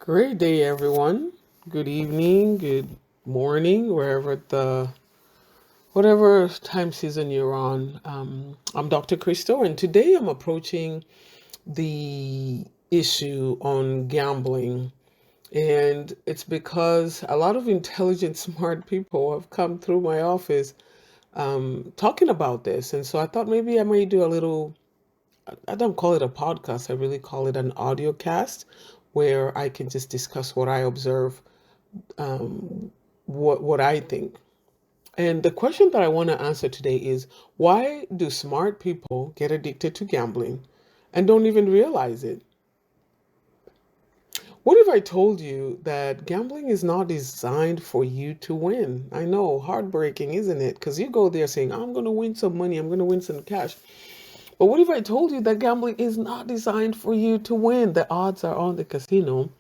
Great day, everyone. Good evening, good morning, whatever time season you're on. I'm Dr. Christo, and today I'm approaching the issue on gambling. And it's because a lot of intelligent, smart people have come through my office talking about this. And so I thought maybe I might do a little, I don't call it a podcast, I really call it an audio cast where I can just discuss what I observe, what I think. And the question that I want to answer today is, why do smart people get addicted to gambling and don't even realize it? What if I told you that gambling is not designed for you to win? I know, heartbreaking, isn't it? Because you go there saying, I'm going to win some money, I'm going to win some cash. But what if I told you that gambling is not designed for you to win? The odds are on the casino.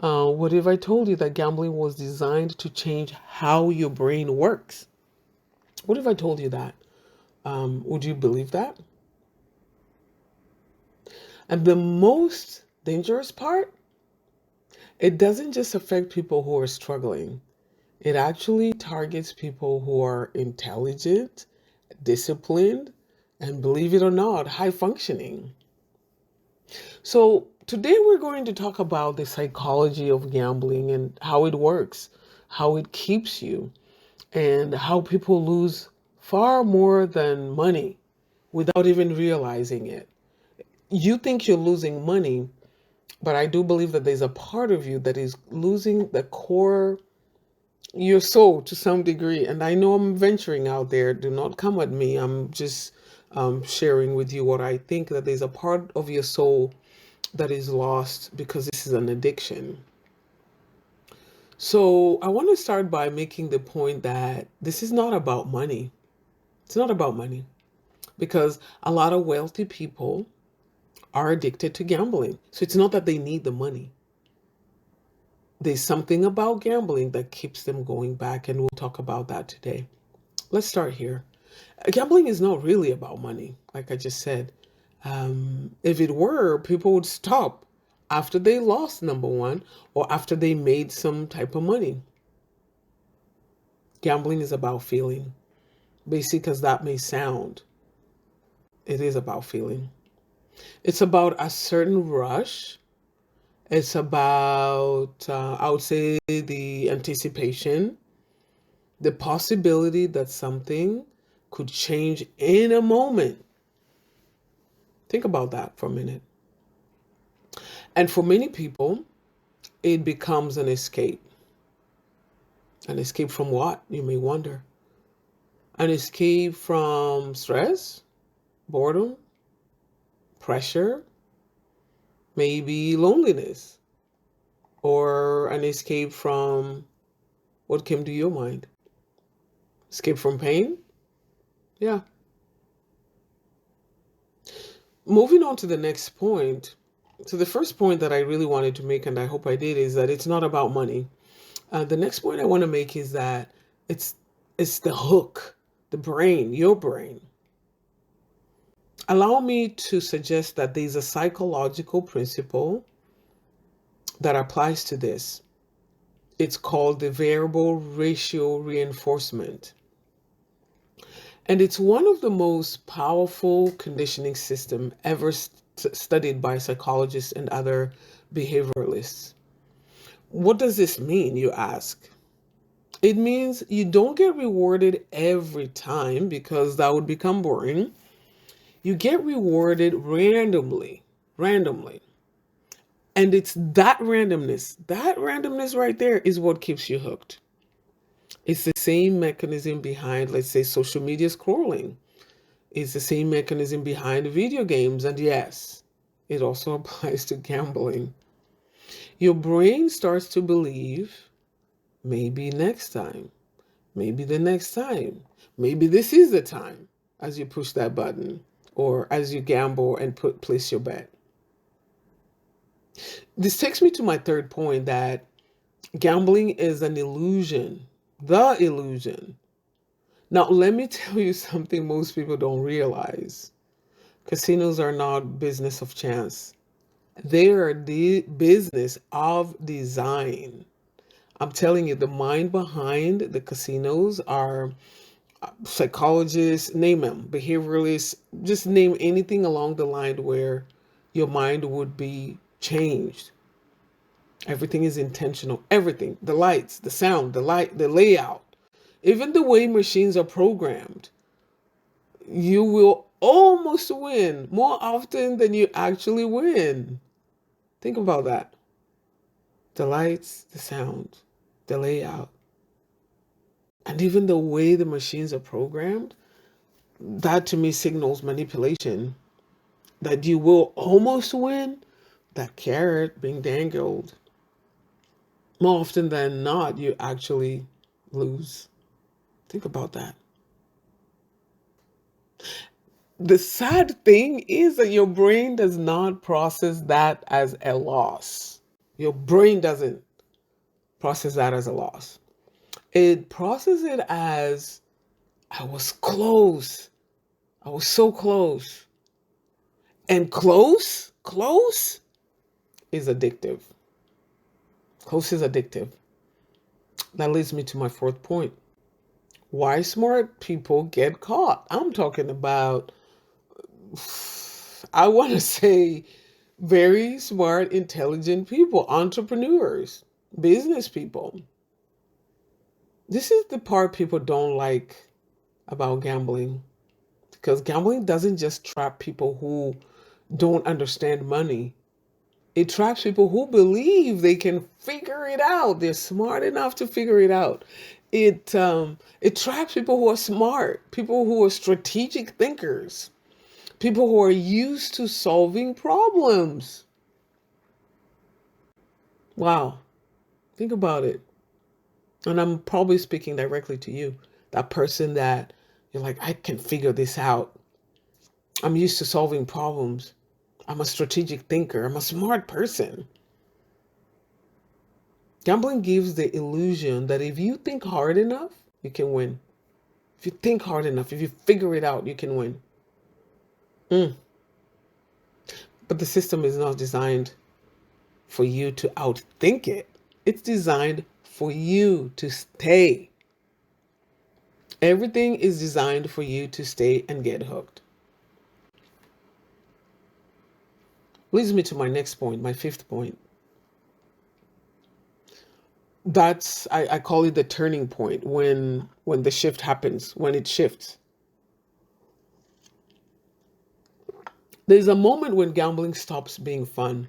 What if I told you that gambling was designed to change how your brain works? What if I told you that? Would you believe that? And the most dangerous part, it doesn't just affect people who are struggling. It actually targets people who are intelligent, disciplined, and believe it or not, high functioning. So, today we're going to talk about the psychology of gambling and how it works, how it keeps you, and how people lose far more than money without even realizing it. You think you're losing money, but I do believe that there's a part of you that is losing the core, your soul to some degree. And I know I'm venturing out there. Do not come at me. I'm just sharing with you what I think, that there's a part of your soul that is lost because this is an addiction. So I want to start by making the point that this is not about money. It's not about money because a lot of wealthy people are addicted to gambling. So it's not that they need the money. There's something about gambling that keeps them going back, and we'll talk about that today. Let's start here. Gambling is not really about money, like I just said. If it were, people would stop after they lost, number one, or after they made some type of money. Gambling is about feeling. Basic as that may sound, it is about feeling. It's about a certain rush. It's about, I would say, the anticipation, the possibility that something could change in a moment. Think about that for a minute. And for many people, it becomes an escape. An escape from what? You may wonder. An escape from stress, boredom, pressure, maybe loneliness, or an escape from what came to your mind? Escape from pain? Yeah. Moving on to the next point. So, the first point that I really wanted to make, and I hope I did, is that it's not about money. The next point I want to make is that it's it's the hook, the brain, your brain. Allow me to suggest that there's a psychological principle that applies to this. It's called the variable ratio reinforcement. And it's one of the most powerful conditioning system ever studied by psychologists and other behavioralists. What does this mean, you ask? It means you don't get rewarded every time because that would become boring. You get rewarded randomly. And it's that randomness right there is what keeps you hooked. It's the same mechanism behind, let's say, social media scrolling. It's the same mechanism behind video games. And yes, it also applies to gambling. Your brain starts to believe maybe next time, maybe the next time, maybe this is the time, as you push that button or as you gamble and place your bet. This takes me to my third point, that gambling is an illusion, the illusion. Now, let me tell you something most people don't realize. Casinos are not business of chance. They are the business of design. I'm telling you, the mind behind the casinos are psychologists, name them, behavioralists, just name anything along the line where your mind would be changed. Everything is intentional. Everything. The lights, the sound, the layout, even the way machines are programmed. You will almost win more often than you actually win. Think about that. The lights, the sound, the layout, and even the way the machines are programmed, that to me signals manipulation. That you will almost win, that carrot being dangled. More often than not, you actually lose. Think about that. The sad thing is that your brain does not process that as a loss. Your brain doesn't process that as a loss. It processes it as I was close. I was so close. And close is addictive. Close is addictive. That leads me to my fourth point. Why smart people get caught. I'm talking about, I want to say, very smart, intelligent people, entrepreneurs, business people. This is the part people don't like about gambling, because gambling doesn't just trap people who don't understand money. It traps people who believe they can figure it out. They're smart enough to figure it out. It traps people who are smart, people who are strategic thinkers, people who are used to solving problems. Wow, think about it. And I'm probably speaking directly to you, that person that you're like, I can figure this out. I'm used to solving problems. I'm a strategic thinker. I'm a smart person. Gambling gives the illusion that if you think hard enough, you can win. If you think hard enough, if you figure it out, you can win. Mm. But the system is not designed for you to outthink it. It's designed for you to stay. Everything is designed for you to stay and get hooked. Leads me to my next point, my fifth point. I call it the turning point, when the shift happens, when it shifts. There's a moment when gambling stops being fun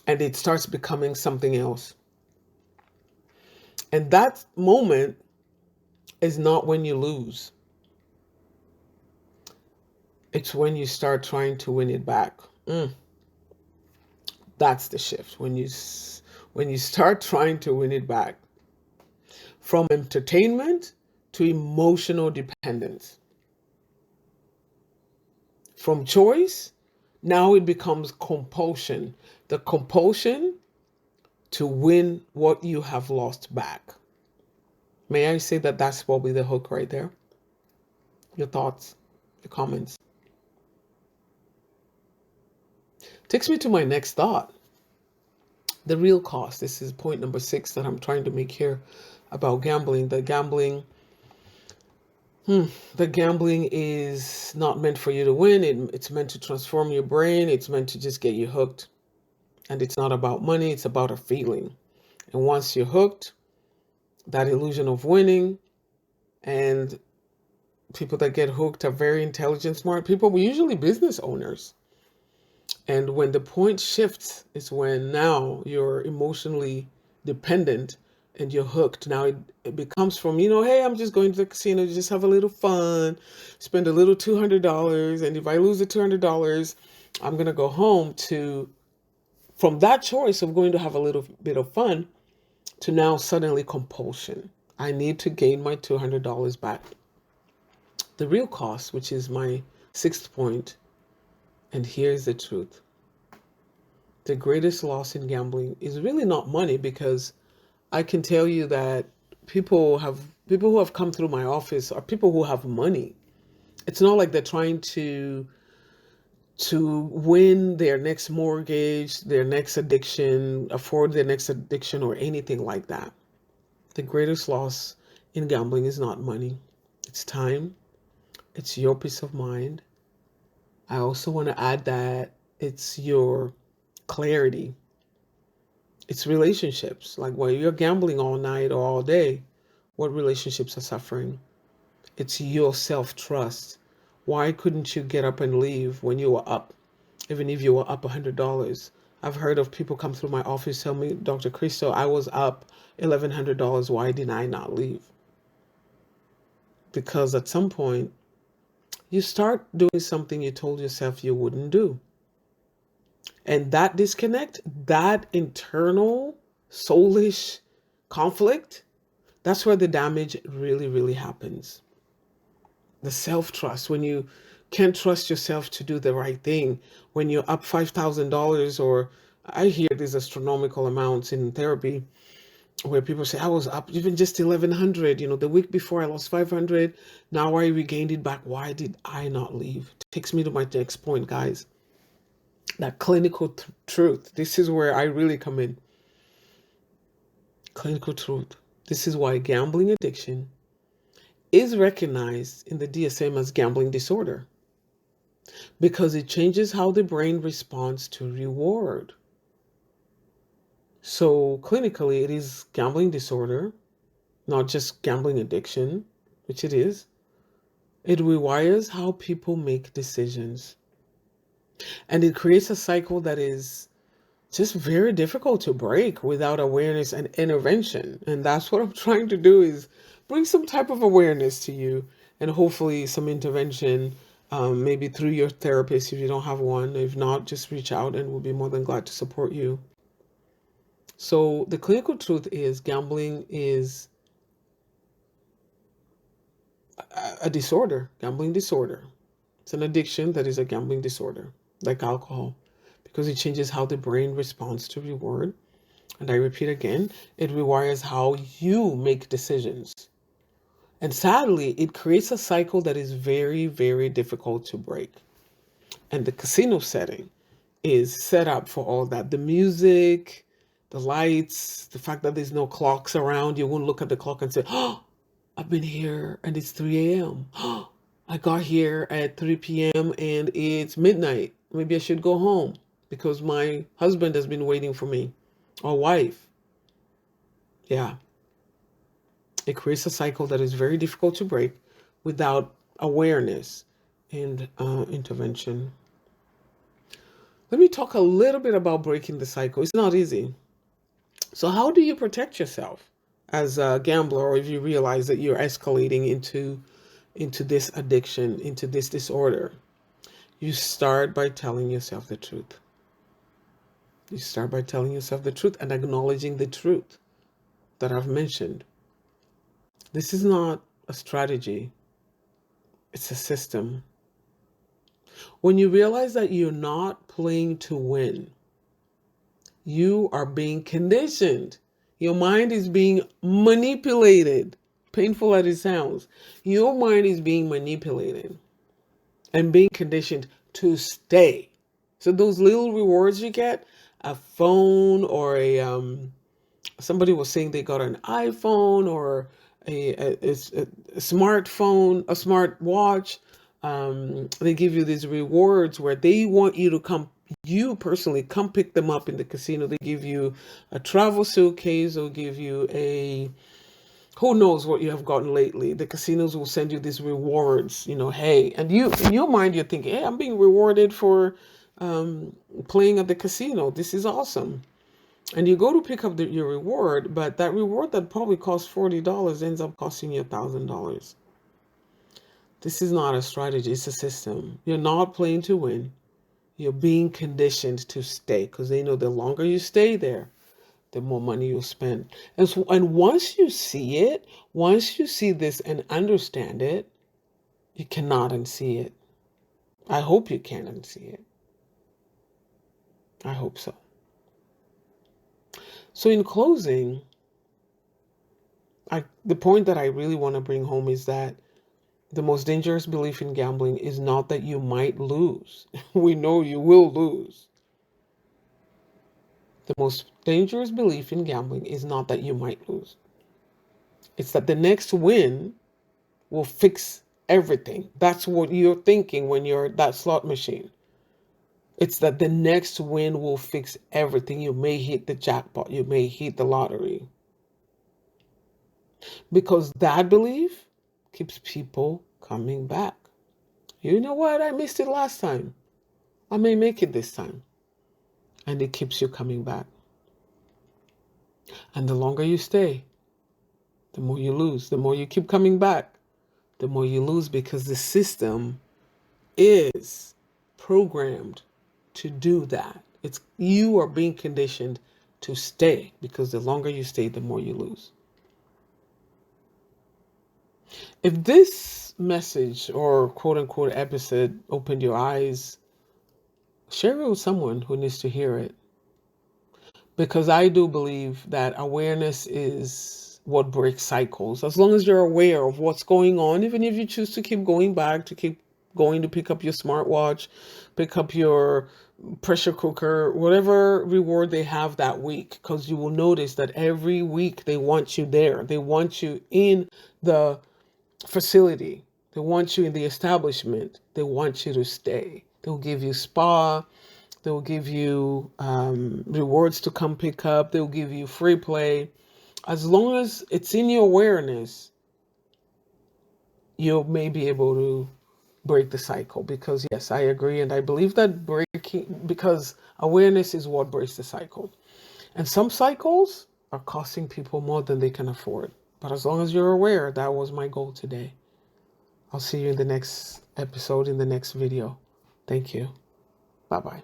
and it starts becoming something else. And that moment is not when you lose. It's when you start trying to win it back. That's the shift. When you start trying to win it back, from entertainment to emotional dependence, from choice, now it becomes compulsion. The compulsion to win what you have lost back. May I say that that's probably the hook right there? Your thoughts, your comments. Takes me to my next thought. The real cost. This is point number 6 that I'm trying to make here about gambling. The gambling is not meant for you to win. It's meant to transform your brain. It's meant to just get you hooked. And it's not about money. It's about a feeling. And once you're hooked, that illusion of winning, and people that get hooked are very intelligent, smart people, usually business owners. And when the point shifts is when now you're emotionally dependent and you're hooked. Now it becomes from, hey, I'm just going to the casino to just have a little fun, spend a little $200. And if I lose the $200, I'm going to go home, to from that choice of going to have a little bit of fun to now suddenly compulsion. I need to gain my $200 back. The real cost, which is my sixth point, and here's the truth. The greatest loss in gambling is really not money, because I can tell you that people who have come through my office are people who have money. It's not like they're trying to to win their next mortgage, their next addiction, afford their next addiction, or anything like that. The greatest loss in gambling is not money, it's time, it's your peace of mind. I also want to add that it's your clarity, it's relationships. Like while you're gambling all night or all day, what relationships are suffering? It's your self trust. Why couldn't you get up and leave when you were up, even if you were up $100? I've heard of people come through my office tell me, Dr. Cristo, I was up $1,100. Why did I not leave? Because at some point, you start doing something you told yourself you wouldn't do. And that disconnect, that internal soulish conflict, that's where the damage really, really happens. The self-trust, when you can't trust yourself to do the right thing, when you're up $5,000, or I hear these astronomical amounts in therapy where people say, I was up even just 1,100, the week before I lost 500, now I regained it back. Why did I not leave? Takes me to my next point, guys. That clinical truth. This is where I really come in. Clinical truth. This is why gambling addiction is recognized in the DSM as gambling disorder, because it changes how the brain responds to reward. So clinically, it is gambling disorder, not just gambling addiction, which it is. It rewires how people make decisions. And it creates a cycle that is just very difficult to break without awareness and intervention. And that's what I'm trying to do, is bring some type of awareness to you, and hopefully some intervention, maybe through your therapist if you don't have one. If not, just reach out and we'll be more than glad to support you. So the clinical truth is gambling is a disorder, gambling disorder. It's an addiction that is a gambling disorder, like alcohol, because it changes how the brain responds to reward. And I repeat again, it rewires how you make decisions. And sadly, it creates a cycle that is very, very difficult to break. And the casino setting is set up for all that. The music, the lights, the fact that there's no clocks around. You won't look at the clock and say, oh, I've been here and it's 3 a.m. Oh, I got here at 3 p.m. and it's midnight. Maybe I should go home because my husband has been waiting for me, or wife. Yeah. It creates a cycle that is very difficult to break without awareness and intervention. Let me talk a little bit about breaking the cycle. It's not easy. So how do you protect yourself as a gambler, or if you realize that you're escalating into this addiction, into this disorder? You start by telling yourself the truth. You start by telling yourself the truth and acknowledging the truth that I've mentioned. This is not a strategy, it's a system. When you realize that you're not playing to win, you are being conditioned. Your mind is being manipulated. Painful as it sounds, your mind is being manipulated and being conditioned to stay. So those little rewards you get, a phone, or somebody was saying they got an iPhone, or a smartphone, a smart watch. They give you these rewards where they want you to come, you personally come pick them up in the casino. They give you a travel suitcase, or give you a, who knows what you have gotten lately. The casinos will send you these rewards, hey, and you, in your mind, you're thinking, hey, I'm being rewarded for playing at the casino. This is awesome. And you go to pick up your reward, but that reward that probably costs $40 ends up costing you $1,000. This is not a strategy, it's a system. You're not playing to win. You're being conditioned to stay, because they know the longer you stay there, the more money you'll spend. And once you see it, once you see this and understand it, you cannot unsee it. I hope you can unsee it. I hope so. So in closing, the point that I really want to bring home is that The most dangerous belief in gambling is not that you might lose. We know you will lose. The most dangerous belief in gambling is not that you might lose. It's that the next win will fix everything. That's what you're thinking when you're at that slot machine. It's that the next win will fix everything. You may hit the jackpot, you may hit the lottery. Because that belief keeps people coming back. You know what? I missed it last time. I may make it this time. And it keeps you coming back. And the longer you stay, the more you lose. The more you keep coming back, the more you lose, because the system is programmed to do that. It's you are being conditioned to stay, because the longer you stay, the more you lose. If this message or quote unquote episode opened your eyes, share it with someone who needs to hear it. Because I do believe that awareness is what breaks cycles. As long as you're aware of what's going on, even if you choose to keep going back, to keep going to pick up your smartwatch, pick up your pressure cooker, whatever reward they have that week, because you will notice that every week they want you there. They want you in the facility. They want you in the establishment. They want you to stay. They'll give you spa. They'll give you rewards to come pick up. They'll give you free play. As long as it's in your awareness, you may be able to break the cycle. Because yes, I agree. And I believe that because awareness is what breaks the cycle. And some cycles are costing people more than they can afford. But as long as you're aware, that was my goal today. I'll see you in the next episode, in the next video. Thank you. Bye-bye.